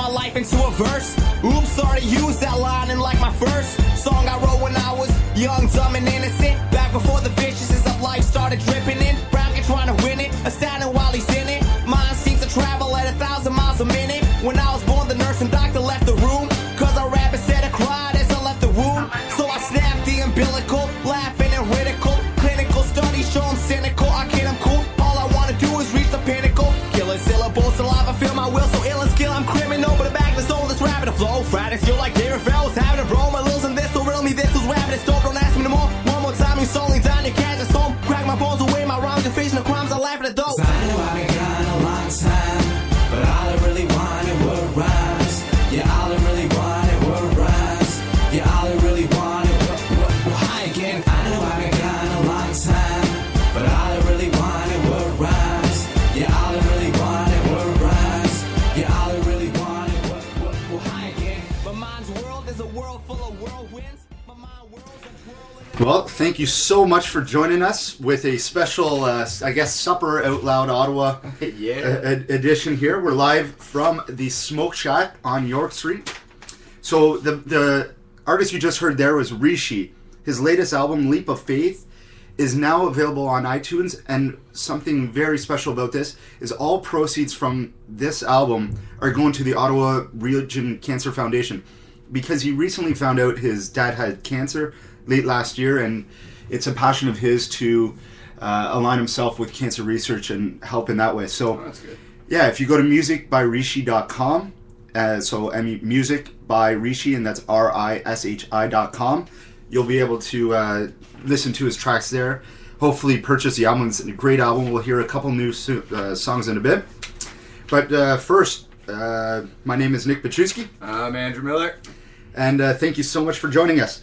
my life into a verse. Oops, sorry to use that line in like my first song I wrote when I was young, dumb, and innocent. Back before the viciousness of life started dripping in. Bracket trying to win it, astounding while he's in it. Mine seems to travel at 1,000 miles a minute. When I was born, the nurse and doctor left the room, cause I rap instead of cried as I left the womb. So I snapped the umbilical, laughing and ridicule. Clinical studies show I'm cynical, I kid I'm cool. All I wanna do is reach the pinnacle. Killing syllables till I feel my will so ill and skill. I'm criminal, but the back of the soul that's rapping the flow. Friday still like David Fells, having a bro. My lils and this, so real me this was rapping. It's dope, don't ask me no more. One more time, you solely down your cat, it's home. Crack my bones away, my rhymes and facing the crimes, I laugh at the dope. I know I've been gone a long time, but all I really wanted were rhymes. Yeah, all I really wanted were rhymes. Yeah, all I really wanted were high again. I know I've been gone a long time, but all I really wanted were rhymes. Yeah, all I really wanted were rhymes. Yeah, all I really wanted were high again. My mind's world is a world full of whirlwinds. My mind world's a whirlwind. Well, thank you so much for joining us with a special, I guess, Supper Out Loud Ottawa edition here. We're live from the SmoQueShack on York Street. So the artist you just heard there was Rishi. His latest album, Leap of Faith, is now available on iTunes, and something very special about this is all proceeds from this album are going to the Ottawa Region Cancer Foundation, because he recently found out his dad had cancer late last year, and it's a passion of his to align himself with cancer research and help in that way. So, that's good. Yeah, if you go to musicbyrishi.com, so music by Rishi, and that's RISHI.com, you'll be able to listen to his tracks there. Hopefully purchase the album. It's a great album. We'll hear a couple new songs in a bit. But first, my name is Nick Petruski. I'm Andrew Miller. And thank you so much for joining us.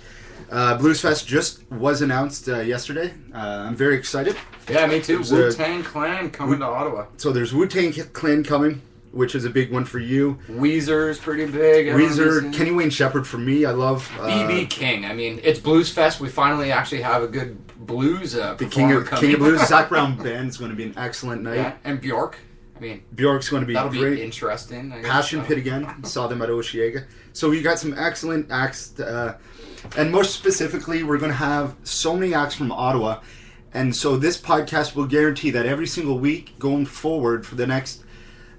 Blues Fest just was announced yesterday. I'm very excited. Yeah, me too. Wu-Tang Clan coming to Ottawa. So there's Wu-Tang Clan coming, which is a big one for you. Weezer's pretty big. Weezer, Kenny Wayne Shepherd for me. I love B.B. King. I mean, it's Blues Fest. We finally actually have a good blues the King of Blues. Zach Brown Band is going to be be an excellent night. Yeah, and Bjork. I mean, Bjork's going to be that'll great. Be interesting. Passion Pit again. Saw them at Oshiega. So we got some excellent acts, and more specifically, we're going to have so many acts from Ottawa. And so this podcast will guarantee that every single week going forward for the next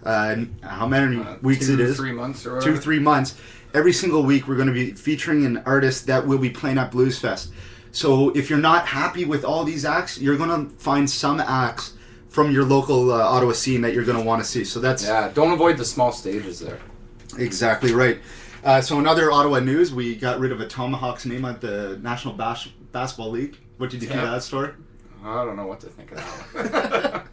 how many weeks it is? 3 months or whatever. 2-3 months. Every single week we're going to be featuring an artist that will be playing at Blues Fest. So if you're not happy with all these acts, you're going to find some acts from your local Ottawa scene that you're going to want to see. So that's... Yeah, don't avoid the small stages there. Exactly right. So in other Ottawa news, we got rid of a Tomahawk's name at the National Basketball League. What did you think of that story? I don't know what to think of that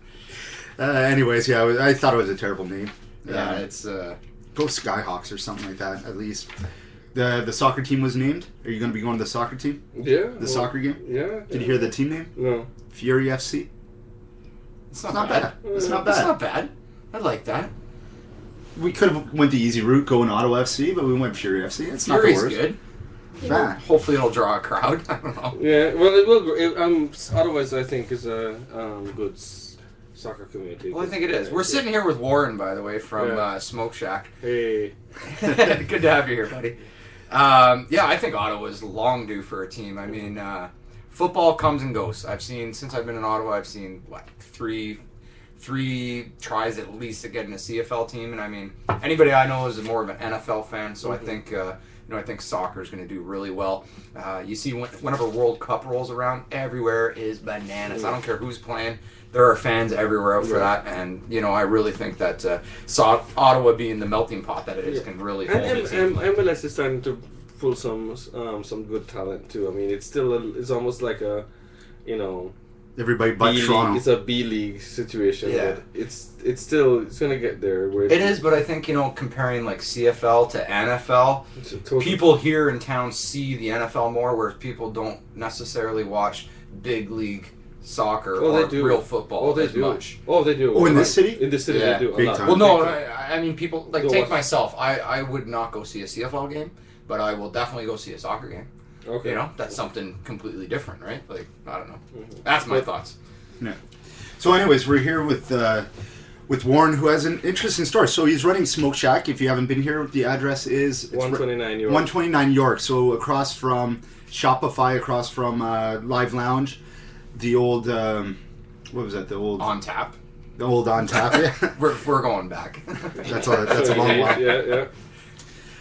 one. Anyways, yeah, I thought it was a terrible name. Yeah, it's... Go Skyhawks or something like that, at least. The soccer team was named. Are you going to be going to the soccer team? Yeah. The soccer game? Yeah. Did you hear the team name? No. Fury FC? It's not bad. It's not bad. It's not bad. I like that. We could have went the easy route going Ottawa FC, but we went Fury FC. It's not the Fury's worst. good. Yeah. Hopefully it'll draw a crowd. I don't know. Yeah, well, it will. Otherwise, I think is a good soccer community. Well, I think it is. We're sitting here with Warren, by the way, from SmoQueShack. Hey. Good to have you here, buddy. Yeah, I think Ottawa's long due for a team. I mean, football comes and goes. Since I've been in Ottawa, I've seen, three tries at least to get in a CFL team. And I mean, anybody I know is more of an NFL fan, so I think... I think soccer is going to do really well. You see, whenever World Cup rolls around, everywhere is bananas. I don't care who's playing. There are fans everywhere out for that. And, I really think that Ottawa being the melting pot that it is can really hold its team. MLS is starting to pull some good talent, too. I mean, it's almost like a, Everybody but Toronto. It's a B League situation. Yeah. But it's going to get there. Where it is, but I think, comparing like CFL to NFL, people here in town see the NFL more, whereas people don't necessarily watch big league soccer or real football as much. Oh, they do. Oh, in this city? In this city, they do. Big time. Well, no, I mean, people, take myself. I would not go see a CFL game, but I will definitely go see a soccer game. Okay. That's something completely different, right? I don't know. That's my thoughts. Yeah. So anyways, we're here with with Warren, who has an interesting story. So he's running SmoQueShack. If you haven't been here, the address is... it's 129 York. 129 York. So across from Shopify, across from Live Lounge, the old... what was that? The old... On Tap. The old On Tap, yeah. We're going back. That's a long while. Yeah.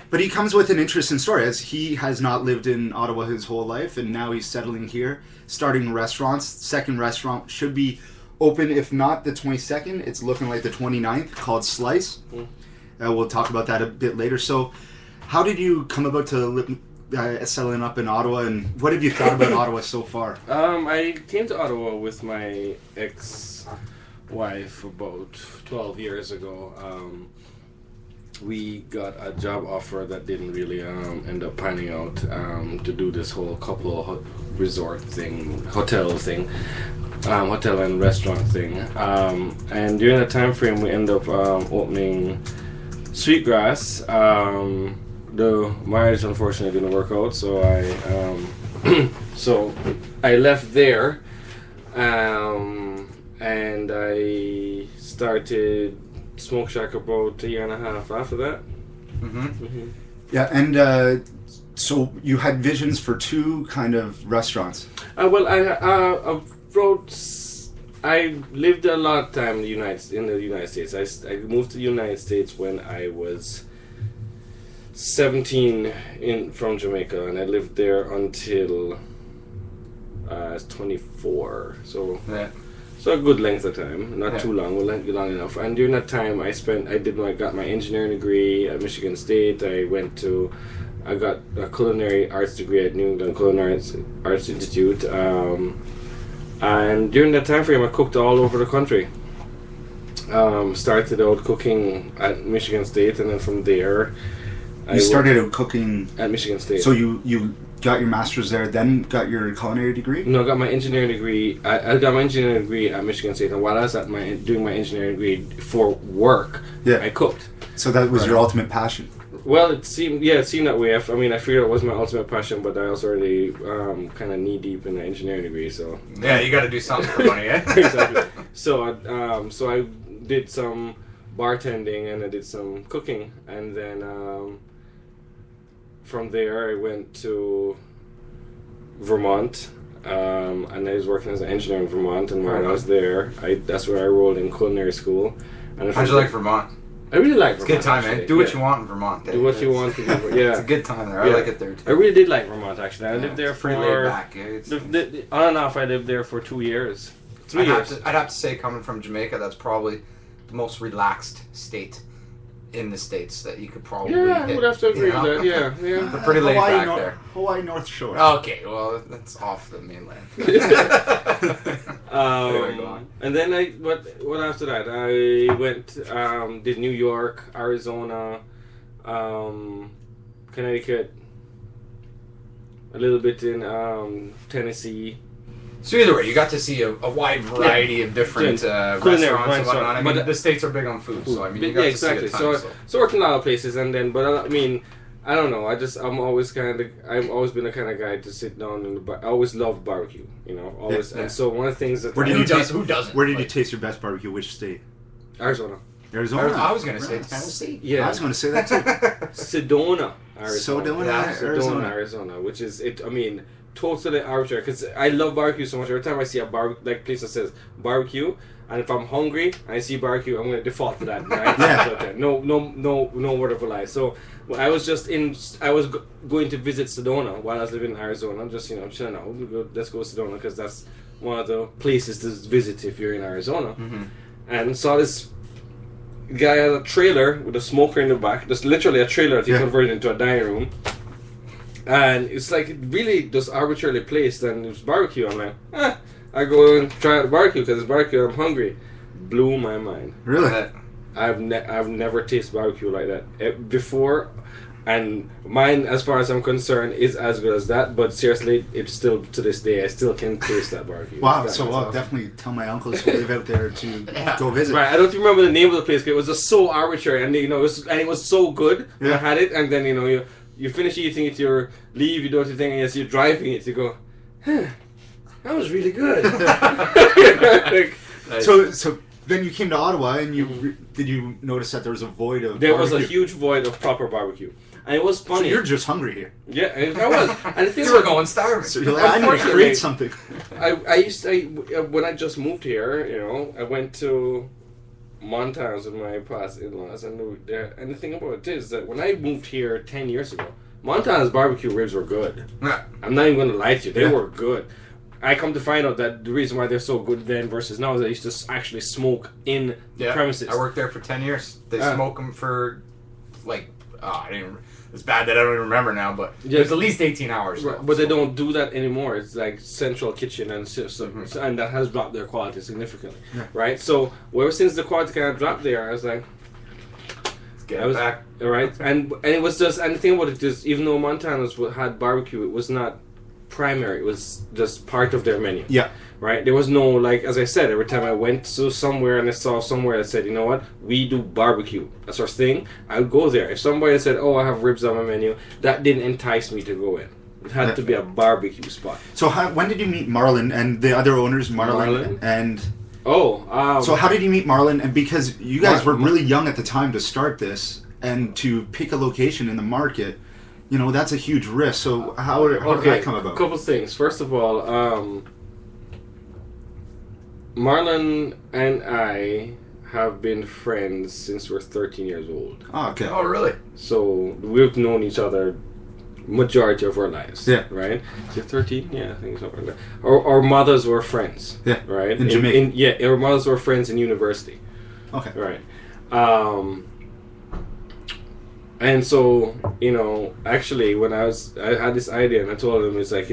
But he comes with an interesting story, as he has not lived in Ottawa his whole life, and now he's settling here, starting restaurants. Second restaurant should be open, if not the 22nd. It's looking like the 29th, called Slice. We'll talk about that a bit later. So, how did you come about to settling up in Ottawa, and what have you thought about Ottawa so far? I came to Ottawa with my ex-wife about 12 years ago. We got a job offer that didn't really end up panning out to do this whole couple resort thing, hotel and restaurant thing. And during that time frame, we ended up opening Sweetgrass. The marriage unfortunately didn't work out, so I left there, and I started SmoQueShack about a year and a half after that. Yeah, and so you had visions for two kind of restaurants. Well, I lived a lot of time in the United States. I moved to the United States when I was 17 from Jamaica, and I lived there until I was 24. So. Yeah. So a good length of time, not too long, but long enough. And during that time, I got my engineering degree at Michigan State. I got a culinary arts degree at New England Culinary Arts Institute. And during that time frame, I cooked all over the country. Started out cooking at Michigan State, and then from there, I started out cooking at Michigan State. So you got your master's there, then got your culinary degree? No, I got my engineering degree. I got my engineering degree at Michigan State, and while I was doing my engineering degree for work, I cooked. So that was your ultimate passion? Well, it seemed that way. I figured it was my ultimate passion, but I was already kind of knee deep in the engineering degree. So yeah, you got to do something for money, eh? Exactly. So I did some bartending and I did some cooking, and then. From there, I went to Vermont, and I was working as an engineer in Vermont. And while I was there, that's where I enrolled in culinary school. And how'd you like Vermont? I really like Vermont. It's a good time, man. Do what you want in Vermont. Do what you want. Yeah, it's a good time there. I like it there too. I really did like Vermont. Actually, I lived there for pretty laid back. On and off. I lived there for 2 years. 3 years. I'd have to say, coming from Jamaica, that's probably the most relaxed state in the States that you could probably hit, I would have to agree with that. Yeah. But pretty laid back there. Hawaii North Shore. Okay, well, that's off the mainland. And then what after that? I went, did New York, Arizona, Connecticut, a little bit in Tennessee. So either way, you got to see a wide variety of different restaurants and whatnot. I mean, the States are big on food, so I mean, you got to see a ton. So I worked in a lot of places, and then, but I mean, I don't know. I've always been the kind of guy to sit down I always loved barbecue, always. And so one of the things that who doesn't? Where did you taste your best barbecue? Which state? Arizona. I was going to say Tennessee. Yeah, I was going to say that too. Sedona, Arizona. Sedona, Arizona, which is it. I mean. Totally arbitrary, because I love barbecue so much. Every time I see a place that says barbecue, and if I'm hungry and I see barbecue, I'm going to default to that. Right? No word of a lie. So I was going to visit Sedona while I was living in Arizona. Just chilling out. Let's go to Sedona because that's one of the places to visit if you're in Arizona. Mm-hmm. And saw this guy had a trailer with a smoker in the back. Just literally a trailer that he converted into a dining room. And it's like really just arbitrarily placed, and it was barbecue. I'm like, I go and try out barbecue because it's barbecue. I'm hungry. Blew my mind. Really? I've never tasted barbecue like that before, and mine, as far as I'm concerned, is as good as that. But seriously, it's still to this day, I still can taste that barbecue. Wow! So I'll definitely tell my uncles who live out there to go visit. Right? I don't remember the name of the place, but it was just so arbitrary, and it was so good. Yeah. I had it, and then you finish eating it, you leave, you do your thing, and as you're driving it, you go, that was really good. So then you came to Ottawa, and did you notice that there was a void of There was a barbecue? huge void of proper barbecue. And it was So funny. you're just hungry here. Yeah, I was. And the thing You were was, going starving. So you're like, I need to Unfortunately- create something. when I just moved here, I went to Montana's with my past in-laws, and the thing about it is that when I moved here 10 years ago, Montana's barbecue ribs were good. Yeah. I'm not even going to lie to you. They Yeah. were good. I come to find out that the reason why they're so good then versus now is they used to actually smoke in the premises. I worked there for 10 years. They Ah. smoke them for, like, I didn't. It's bad that I don't even remember now, but Yeah. it was at least 18 hours. Right, though, but they so- don't do that anymore. It's like central kitchen and and that has dropped their quality significantly, right? So ever since the quality kind of dropped there, I was like, Let's get I it was back. all right, and it was just, and the thing about it is, even though Montana's had barbecue, it was not primary. It was just part of their menu. Yeah. Right. There was no, like, as I said, every time I went to somewhere and I saw somewhere that said, you know what, we do barbecue, that's our thing, I would go there. If somebody said, oh, I have ribs on my menu, that didn't entice me to go in. It had to be a barbecue spot. So when did you meet Marlon and the other owners, Marlon? Marlon? And Oh, so how did you meet Marlon? And because you guys were Mar- really young at the time to start this and to pick a location in the market, that's a huge risk. So how did that come about? Couple things. First of all, Marlon and I have been friends since we're 13 years old. Oh, okay. Oh, really? So we've known each other majority of our lives. Yeah. Right? Is it 13? Yeah, I think something like that. Our mothers were friends. Yeah. Right? In Jamaica. Our mothers were friends in university. Okay. Right. And so, actually, when I had this idea, and I told him, it's like,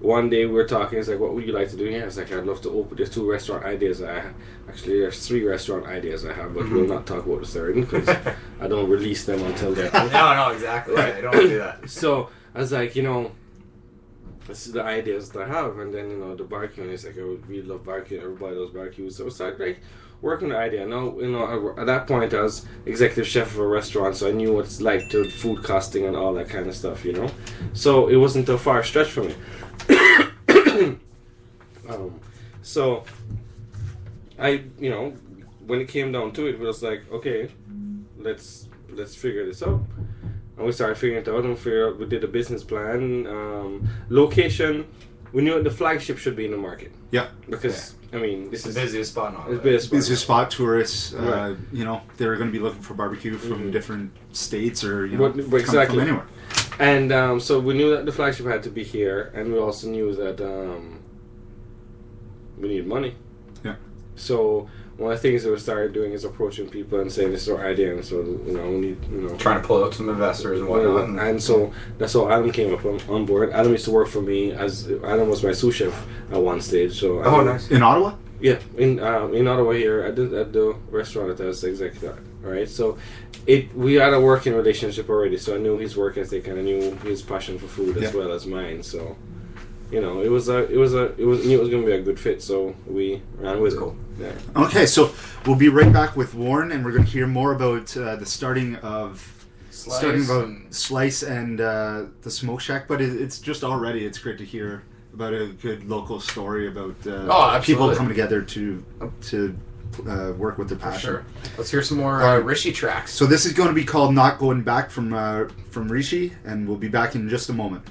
one day we were talking, it's like, what would you like to do here? It's like, I'd love to open, there's 2 restaurant ideas I have. Actually, there's 3 restaurant ideas I have, but we'll not talk about the third, because I don't release them until they're No, exactly. Right. I don't do that. So, I was like, this is the ideas that I have, and then, the barbecue, and it's like, we love barbecue, everybody loves barbecue, so it's like, working the idea. Now, at that point, I was executive chef of a restaurant, so I knew what it's like to food costing and all that kind of stuff, So it wasn't a far stretch for me. So I, when it came down to it was like, okay, let's figure this out. And we started figuring it out, and we did a business plan, location. We knew the flagship should be in the market. Yeah. Because this It's the is busiest spot in it's Ottawa. busiest spot. It's just spot tourists, Right. they're going to be looking for barbecue from different states or, But exactly. from anywhere. And so we knew that the flagship had to be here, and we also knew that we need money. Yeah. So one of the things that we started doing is approaching people and saying, this is our idea, and so, we need, Trying to pull out some investors and whatnot. and so that's how Adam came up on board. Adam used to work for me Adam was my sous chef at one stage. So Oh, nice. In Ottawa? Yeah, in Ottawa here at the restaurant that I was executive, right? So we had a working relationship already, so I knew his work ethic and I knew his passion for food as well as mine. So it was knew it was going to be a good fit. So we ran with it. Cool. Yeah. Okay, so we'll be right back with Warren, and we're going to hear more about the starting of Slice and the SmoQueShack. But it's just already, it's great to hear about a good local story about people coming together to work with their passion. Sure. Let's hear some more Rishi tracks. So this is going to be called "Not Going Back" from Rishi, and we'll be back in just a moment.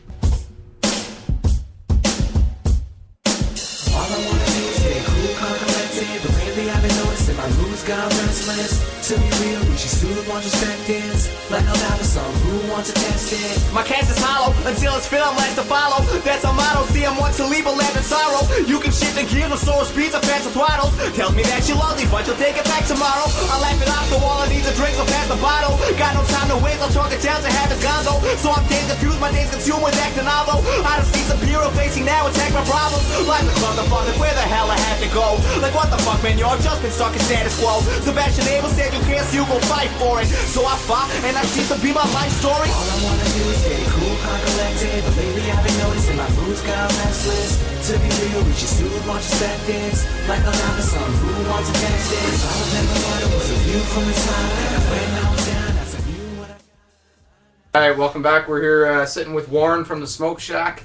All I wanna do is stay cool, calm, collected. But lately I've been noticing my mood's got restless. To be real, we should soothe one perspectives. Like I'll have a song, who wants to test it? My cast is hollow until it's film last to follow. That's a motto. See, I'm one to leave a land in sorrow. You can shift the gears with slower speeds or faster throttles. Tells me that you're lonely, but you'll take it back tomorrow. I laugh it off the wall. I need a drink, so pass the bottle. Got no time to waste. I'll talk it down to have it gonzo. So I'm days confused, my days consumed with acting novel. I done seen some hero facing now attack my problems. Like the motherfucker, where the hell I have to go? Like what the fuck, man? You're just been stuck in status quo. Sebastian Abel said you can't, so you go fight for it. So I fought, and I see to be my life story. All I wanna do is stay cool, calm, collected. But lately I've been noticing my mood's got restless. To be real, we should soothe one perspectives. Like I'll have a song, who wants to test it? If I remember what it was a view from the top. And when I was down, that's a view what I got. All right, welcome back. We're here sitting with Warren from the SmoQueShack.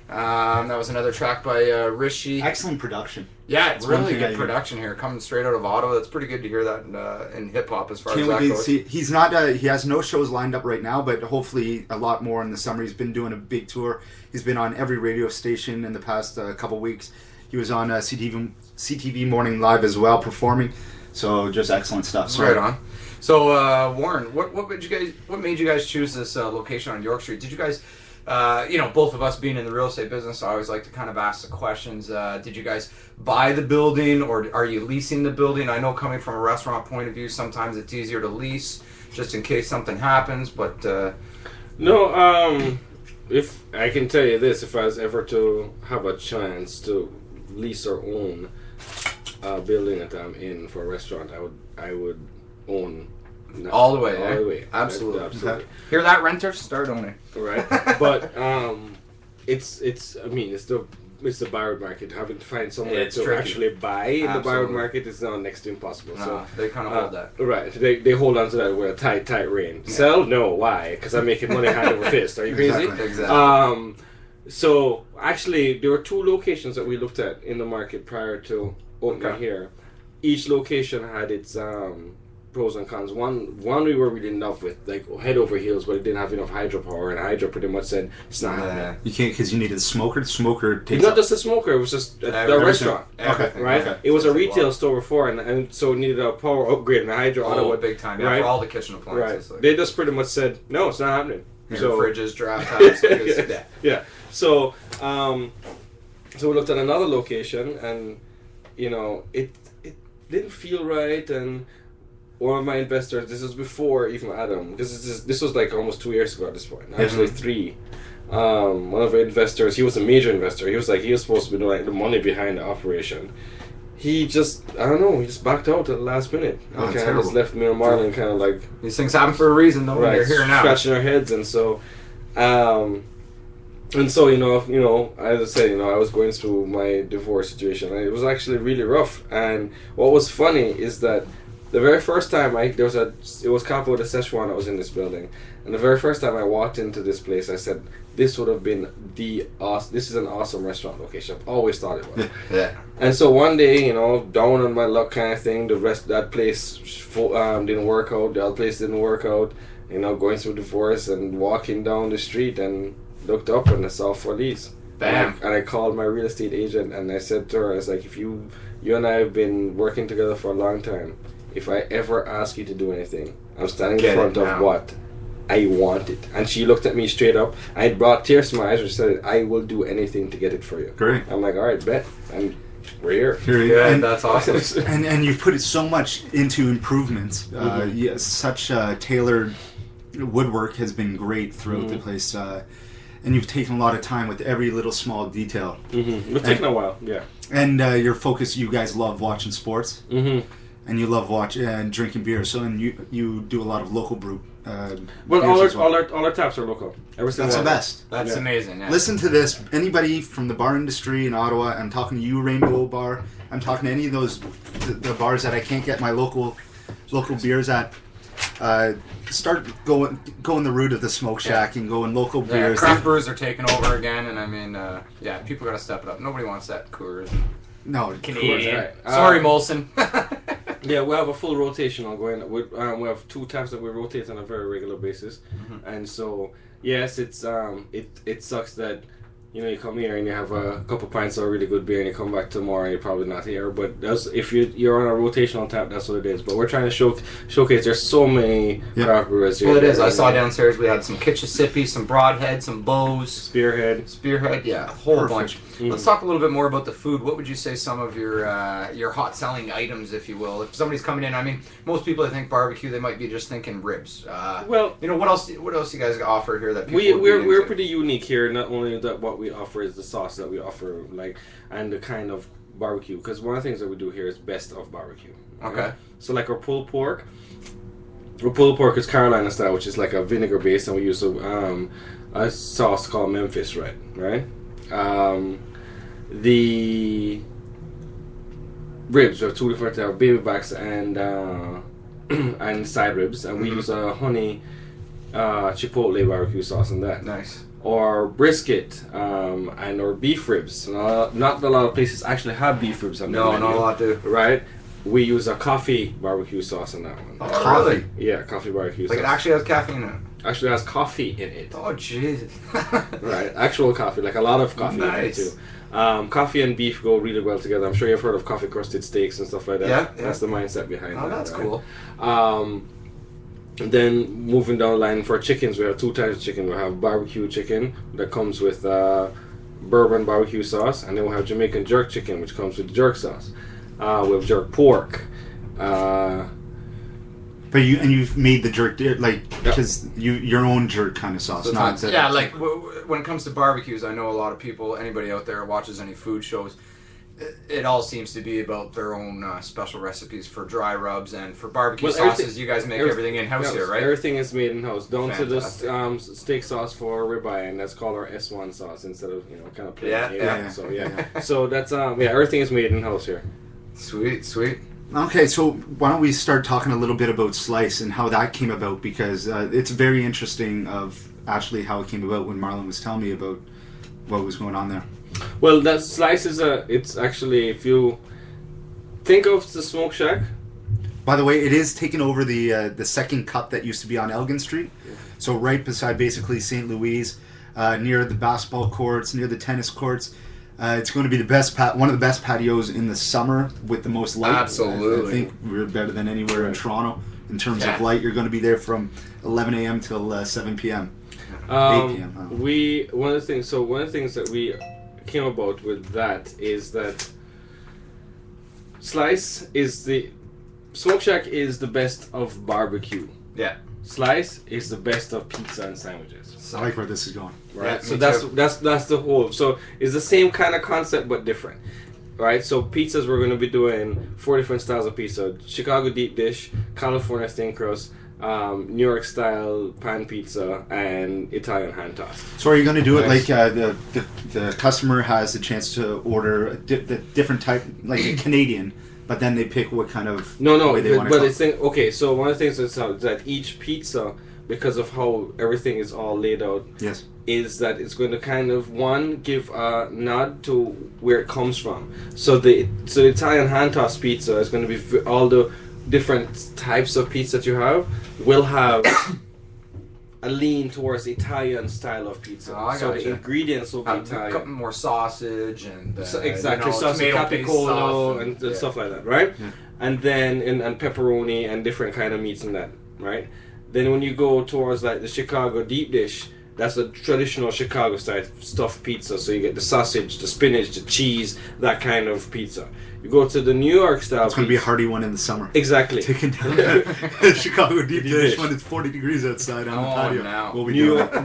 That was another track by Rishi. Excellent production. Yeah, it's one really thing good I- production here, coming straight out of Ottawa. That's pretty good to hear that in hip hop as far Can't as that wait to goes. see. He's not. He has no shows lined up right now, but hopefully a lot more in the summer. He's been doing a big tour. He's been on every radio station in the past couple weeks. He was on CTV Morning Live as well, performing. So just excellent stuff. So, Right on. So Warren, what made you guys choose this location on York Street? Did you guys, both of us being in the real estate business, I always like to kind of ask the questions. Did you guys buy the building, or are you leasing the building? I know coming from a restaurant point of view, sometimes it's easier to lease just in case something happens. But No, if I can tell you this, if I was ever to have a chance to lease or own a building that I'm in for a restaurant, I would own all the way, all eh? the way. Absolutely. Absolutely. Hear that, renters? Start owning. Right. But it's the borrowed market. Having to find somewhere It's to tricky. actually buy in the borrowed Absolutely. market is now next to impossible. No, So they kind of hold that. right, they hold on to that with a tight rein. Sell? No, why? Because I'm making money hand over fist. Are you crazy? Exactly. So actually, there were 2 locations that we looked at in the market prior to opening Okay. here. Each location had its pros and cons. One we were really in love with, like head over heels, but it didn't have enough hydropower, and Hydro pretty much said it's not happening. You can't because you needed a smoker. The smoker takes It's not up. just a smoker; it was just the Everything. restaurant. Everything. Right? Okay. It was a Takes up retail lot. store before, and so it needed a power upgrade, and the Hydro Oh, Ottawa, big time. Yeah, right? for all the kitchen Right. appliances. Like, They just pretty much said, no, it's not happening. your fridges, draft house. Yeah. Yeah. So, so we looked at another location, and it didn't feel right. And one of my investors, this was before even Adam. This was like almost 2 years ago at this point. Actually, 3. One of our investors, he was a major investor. He was supposed to be doing the money behind the operation. He just, I don't know, he just backed out at the last minute. Oh, And kind of terrible. just left me and Marlon kind of like These things happen for a reason, though. Right. You're here now. scratching our heads, and so, as I said, I was going through my divorce situation, and it was actually really rough. And what was funny is that the very first time it was Capo de Szechuan that was in this building, and the very first time I walked into this place, I said, this would have been this is an awesome restaurant location. I've always thought it was. Yeah. And so one day, down on my luck kind of thing, that place didn't work out, the other place didn't work out, going through divorce and walking down the street and looked up and I saw Feliz. Bam. And I called my real estate agent and I said to her, I was like, if you and I have been working together for a long time, if I ever ask you to do anything, I'm standing Get in front it of now. what I want it. And she looked at me straight up. I brought tears to my eyes and said, I will do anything to get it for you. Great. I'm like, all right, bet. And we're here. Here you- Yeah, and, that's awesome. and you've put so much into improvements. Such tailored woodwork has been great throughout the place. And you've taken a lot of time with every little small detail. It's taken a while, yeah. And your focus, you guys love watching sports. Mm-hmm. And you love watching and drinking beer. So, and you do a lot of local brew. Well, beers as all our taps are local. Every single That's the one. best. That's Yeah. amazing. Yeah. Listen to this. Anybody from the bar industry in Ottawa, I'm talking to you, Rainbow Bar. I'm talking to any of those the bars that I can't get my local beers at. Start going the route of the SmoQueShack and going local Yeah, beers. craft brewers are taking over again, and I mean, people got to step it up. Nobody wants that Coors. No, Canadian. right. Sorry, Molson. Yeah, we have a full rotation ongoing. We have 2 taps that we rotate on a very regular basis, and so yes, it's it sucks that you come here and you have a couple pints of really good beer and you come back tomorrow and you're probably not here. But if you're on a rotational tap, that's what it is. But we're trying to showcase. There's so many craft brewers here. Well, it is. I saw downstairs we had some Kitchissippi, some Broadhead, some Bows, Spearhead. yeah, a whole Perfect. bunch. Let's talk a little bit more about the food. What would you say some of your hot selling items, if you will? If somebody's coming in, I mean, most people that think barbecue, they might be just thinking ribs. Well, what else you guys offer here that people would be we're into? pretty unique here. Not only that, what we offer is the sauce that we offer, and the kind of barbecue. Because one of the things that we do here is best of barbecue. Okay. So like our pulled pork. Our pulled pork is Carolina style, which is like a vinegar base, and we use a sauce called Memphis Red, right? The ribs are 2 different baby backs and and side ribs, and we use a honey chipotle barbecue sauce in that. Nice. or brisket, and or beef ribs. Not a lot of places actually have beef ribs on the No, menu, not a lot do. right? We use a coffee barbecue sauce on that one. Oh, really? Yeah, coffee barbecue Like sauce. it actually has caffeine in it. Actually has coffee in it. Oh, jeez. Right, actual coffee, like a lot of coffee Nice. in it too. Coffee and beef go really well together. I'm sure you've heard of coffee crusted steaks and stuff like that. Yeah, That's the mindset behind Oh, that. that's right? cool. And then moving down the line for chickens, we have two types of chicken. We have barbecue chicken that comes with bourbon barbecue sauce, and then we have Jamaican jerk chicken, which comes with jerk sauce. We have jerk pork. But you've made the jerk because your own jerk kind of sauce, not the, Yeah, like when it comes to barbecues, I know a lot of people, anybody out there watches any food shows, it all seems to be about their own special recipes for dry rubs and for barbecue sauces. You guys make everything in-house here, right? Everything is made in-house, down Fantastic. to the steak sauce for ribeye, and that's called our S1 sauce instead of kind of plain. Yeah. So so that's everything is made in-house here. Sweet, sweet. Okay, so why don't we start talking a little bit about Slice and how that came about, because it's very interesting of actually how it came about when Marlon was telling me about what was going on there. Well, that Slice is it's actually, if you think of the Smoke Shack. By the way, it is taking over the second cut that used to be on Elgin Street. So right beside basically St. Louis, near the basketball courts, near the tennis courts. It's going to be one of the best patios in the summer with the most light. Absolutely. I think we're better than anywhere in Toronto in terms Yeah. of light. You're going to be there from 11 a.m. till 7 p.m. 8 p.m. One of the things that we came about with that is that Slice is the Smoke Shack is the best of barbecue. Yeah. Slice is the best of pizza and sandwiches. I like where this is going. Right. Yeah, So me that's the whole. So it's the same kind of concept but different. Right. So pizzas, we're going to be doing 4 different styles of pizza: Chicago deep dish, California thin crust, New York style pan pizza, and Italian hand tossed. So are you going to do it Nice. like the customer has the chance to order the different type, like a Canadian, but then they pick what kind of way they want to but cook? it's okay. So one of the things is that each pizza, because of how everything is all laid out, Yes. is that it's going to kind of give a nod to where it comes from. So the Italian hand tossed pizza is going to be all the different types of pizza that you have will have a lean towards Italian style of pizza. Oh, I so gotcha. the ingredients will be A Italian. couple more sausage and So exactly, you know, sauce tomato-based capicolo sauce and yeah. stuff like that, right? Yeah. And then and pepperoni and different kind of meats and that, right? Then when you go towards like the Chicago deep dish, that's a traditional Chicago style stuffed pizza. So you get the sausage, the spinach, the cheese, that kind of pizza. You go to the New York style. It's going to be a hearty one in the summer. Exactly. Taking down the Chicago deep dish dish. when it's 40 degrees outside on the Oh, patio. no. We'll be doing it.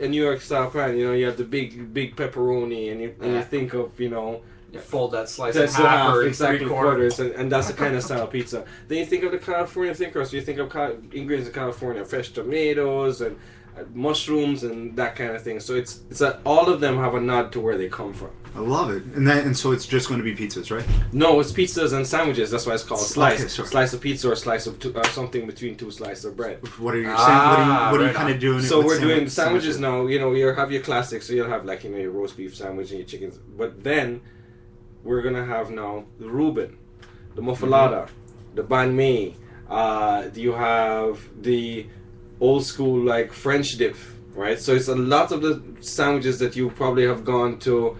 New York style pan. You have the big pepperoni, and you think of You fold that slice in that's half or exactly 3/4. and that's the kind of style pizza. Then you think of the California thin crust. You think of ingredients in California, fresh tomatoes and mushrooms and that kind of thing. So it's that all of them have a nod to where they come from. I love it. And so it's just going to be pizzas, right? No, it's pizzas and sandwiches. That's why it's called slice. Okay, sorry. Slice of pizza or slice of or something between two slices of bread. What are you Ah, saying? What are you right kind on. of doing? So with we're doing sandwiches sandwiches now. You have your classics. So you'll have your roast beef sandwich and your chickens. But then we're gonna have now the Reuben, the muffalata, the banh mi. You have the old school like French dip, right? So it's a lot of the sandwiches that you probably have gone to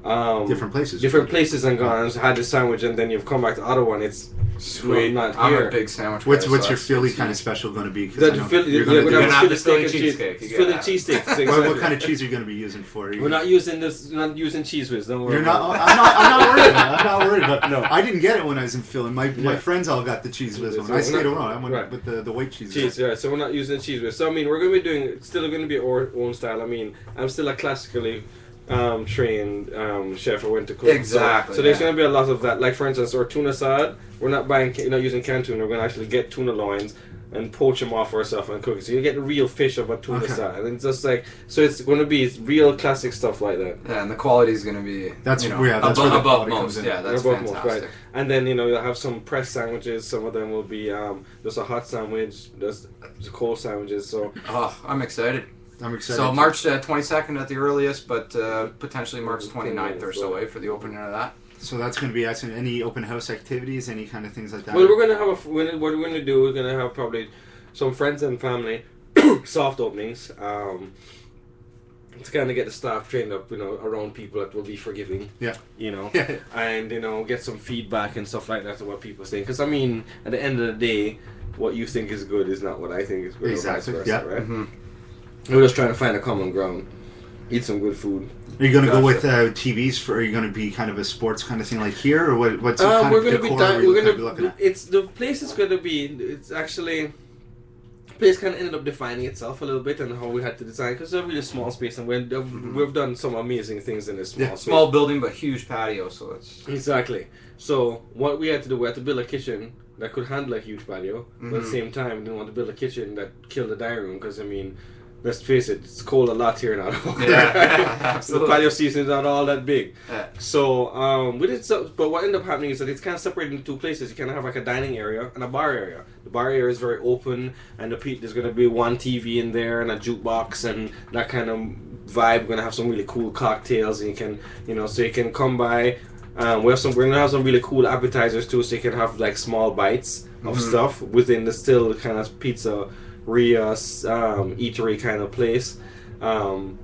Different places. different places and gone and had the sandwich, and then you've come back to Ottawa and it's Sweet. not I'm here. a big sandwich What's guy, what's so your that's Philly good kind of to special going to be? 'Cause The I know Philly, you're gonna do You're it. gonna have the steak Philly and cheesecake. You Philly got that. cheesesteaks. What Exactly. kind of cheese are you going to be using for it? We're not using this. Not using cheese whiz. Don't worry. You're about not. it. I'm not worried about it. I'm not worried about it. No. I didn't get it when I was in Philly. My Yeah. friends all got the cheese whiz one. So I we're stayed not- around. I went right. with the white cheese. Cheese, yeah. So we're not using cheese whiz. So I mean, we're going to be still going to be our own style. I mean, I'm still a classically trained chef. I went to cook. Exactly, So there's yeah. going to be a lot of that. Like for instance, our tuna salad. We're not not using canned tuna. We're going to actually get tuna loins and poach them off ourselves and cook it. So you get the real fish of a tuna Okay. salad. And it's just like it's going to be real classic stuff like that. Yeah, and the quality is going to be That's- you know, yeah, that's where the above quality most. comes in. Yeah, that's They're both most, fantastic. right. And then you'll have some pressed sandwiches. Some of them will be just a hot sandwich, just cold sandwiches. So Oh, I'm excited. I'm excited. So March 22nd at the earliest, but potentially March 29th or so for the opening of that. So that's going to be asking any open house activities, any kind of things like that. Well, we're gonna have what we're gonna do. We're gonna have probably some friends and family soft openings. To kind of get the staff trained up, around people that will be forgiving. Yeah. And get some feedback and stuff like that to what people think. Because I mean, at the end of the day, what you think is good is not what I think is good. Exactly. Or vice versa, Yeah. right? Mm-hmm. We're just trying to find a common ground. Eat some good food. Are you going to go with TVs are you going to be kind of a sports kind of thing like here, or what's the kind we're of going to decor we're gonna going be looking at? It's the place is going to be. It's actually. Place kind of ended up defining itself a little bit and how we had to design because it's a really small space and we've done some amazing things in this small space. Small building but huge patio, so it's exactly. So what we had to do, we had to build a kitchen that could handle a huge patio, but at the same time, we didn't want to build a kitchen that killed the dining room because I mean, let's face it, it's cold a lot here now. Yeah, absolutely. The patio season is not all that big. Yeah. So we did but what ended up happening is that it's kind of separated into two places. You kind of have like a dining area and a bar area. The bar area is very open, and there's going to be one TV in there and a jukebox and that kind of vibe. We're going to have some really cool cocktails, and you can, so you can come by. We're going to have some really cool appetizers too, so you can have like small bites of stuff within the still kind of pizza. Eatery kind of place, and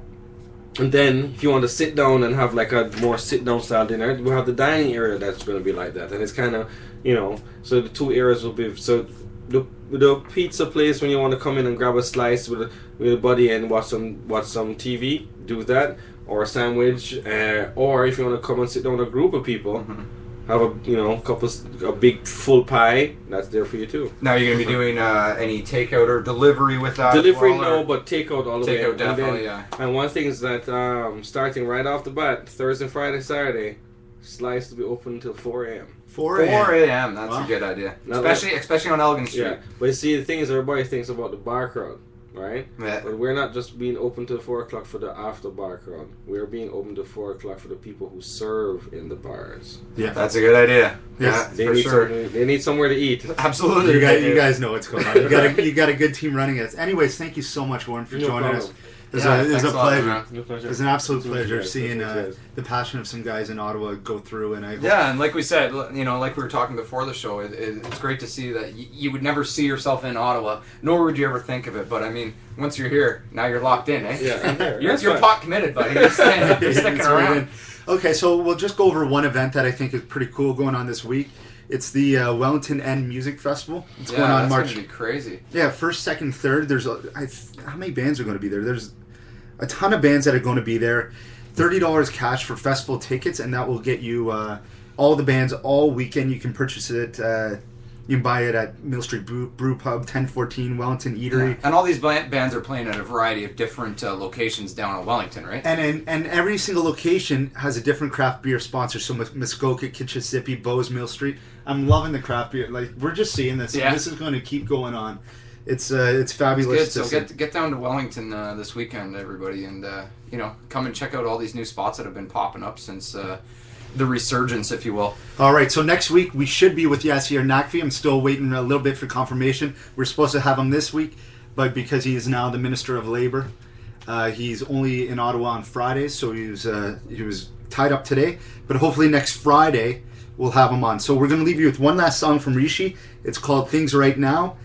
then if you want to sit down and have like a more sit down style dinner, we have the dining area that's going to be like that, and it's kind of so the two areas will be so the pizza place when you want to come in and grab a slice with a buddy and watch some TV, do that, or a sandwich, or if you want to come and sit down with a group of people. Have a big full pie that's there for you too. Now you're gonna be doing any takeout or delivery with that? Delivery as well, no, but takeout all the way. Takeout definitely, And one thing is that starting right off the bat, Thursday, Friday, Saturday, Slice will be open until 4 a.m. 4 a.m. 4 a.m. That's Wow. a good idea, Now especially on Elgin Street. Yeah, but you see, the thing is, everybody thinks about the bar crowd, right? Yeah. But we're not just being open till 4 o'clock for the after bar crowd. We're being open till 4 o'clock for the people who serve in the bars. Yeah. That's a good idea. Yes, They for need sure. they need somewhere to eat. Absolutely. You guys know what's going on. You got a good team running it. Anyways, thank you so much, Warren, for No joining problem. us. It was Thanks a a lot, pleasure. man. Your pleasure. It's an absolute Thank pleasure you guys. seeing Thank you guys. the passion of some guys in Ottawa go through. And I hope Yeah, and like we said, like we were talking before the show, it's great to see that you would never see yourself in Ottawa, nor would you ever think of it. But I mean, once you're here, now you're locked in, eh? Yeah, I'm there. You're That's fine. pot committed, buddy. You're sticking It's right around. in. Okay, so we'll just go over one event that I think is pretty cool going on this week. It's the Wellington End Music Festival. It's going on that's March. gonna be crazy. Yeah, 1st, 2nd, 3rd. There's how many bands are going to be there? There's a ton of bands that are going to be there. $30 cash for festival tickets, and that will get you all the bands all weekend. You can purchase it. You can buy it at Mill Street Brew Pub, 1014 Wellington Eatery. Yeah. And all these bands are playing at a variety of different locations down in Wellington, right? And every single location has a different craft beer sponsor. So Muskoka, Kitchissippi, Bowes, Mill Street. I'm loving the craft beer. Like, we're just seeing this. Yeah. This is going to keep going on. It's fabulous. It's good. So get down to Wellington this weekend, everybody, and come and check out all these new spots that have been popping up since the resurgence, if you will. All right, so next week we should be with Yasir Nakvi. I'm still waiting a little bit for confirmation. We're supposed to have him this week, but because he is now the Minister of Labour, he's only in Ottawa on Fridays, so he was tied up today. But hopefully next Friday we'll have him on. So we're going to leave you with one last song from Rishi. It's called Things Right Now.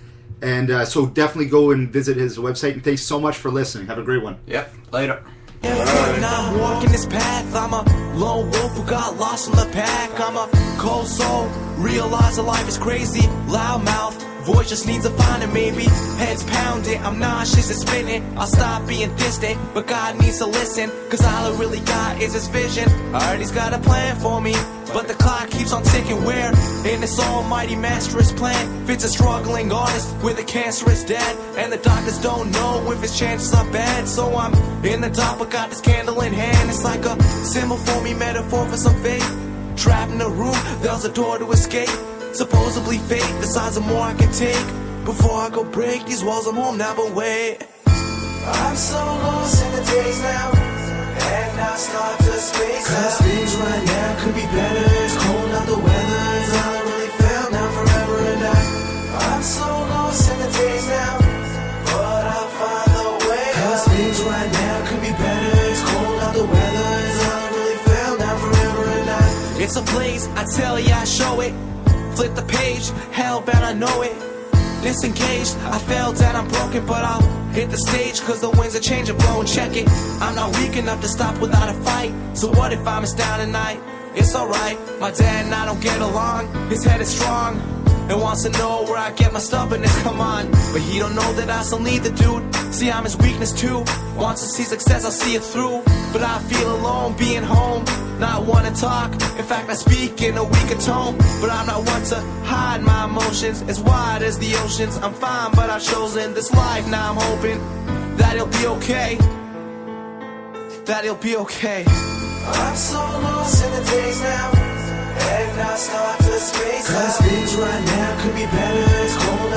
And so definitely go and visit his website. And thanks so much for listening. Have a great one. Yep. Later. And I'm walking this path. I'm a lone wolf who got lost in the pack. I'm a cold soul, realize that life is crazy. Loudmouth, voice just needs a finding maybe. Heads pounding, I'm nauseous and spinning. I'll stop being distant, but God needs to listen. Cause all I really got is his vision. I heard he's got a plan for me, but the clock keeps on ticking. Where in this almighty master's plan fits a struggling artist with a cancerous dad, and the doctors don't know if his chances are bad. So I'm in the dark but got this candle in hand. It's like a symbol for me, metaphor for some faith. Trapped in a room, there's a door to escape. Supposedly fate, the size of more I can take. Before I go break these walls, I'm home now, but wait. I'm so lost in the days now, and I start to space out. Cause things right now could be better. It's cold out the weather, it's all I really felt now forever and I'm so lost in the days now, but I'll find the way. Cause things heart's ablaze, I tell ya I show it. Flip the page, hellbound I know it. Disengaged, I fell down, I'm broken, but I'll hit the stage, cause the winds are changing, blowing, check it. I'm not weak enough to stop without a fight. So what if I'm down tonight? It's alright, my dad and I don't get along. His head is strong and wants to know where I get my stubbornness, come on. But he don't know that I still need the dude. See, I'm his weakness too. Wants to see success, I'll see it through. But I feel alone being home, not one to talk. In fact, I speak in a weaker tone. But I'm not one to hide my emotions, as wide as the oceans. I'm fine, but I've chosen this life. Now I'm hoping that it'll be okay. That it'll be okay. I'm so lost in the days now, and I start to space out. Cause things right now could be better. It's cold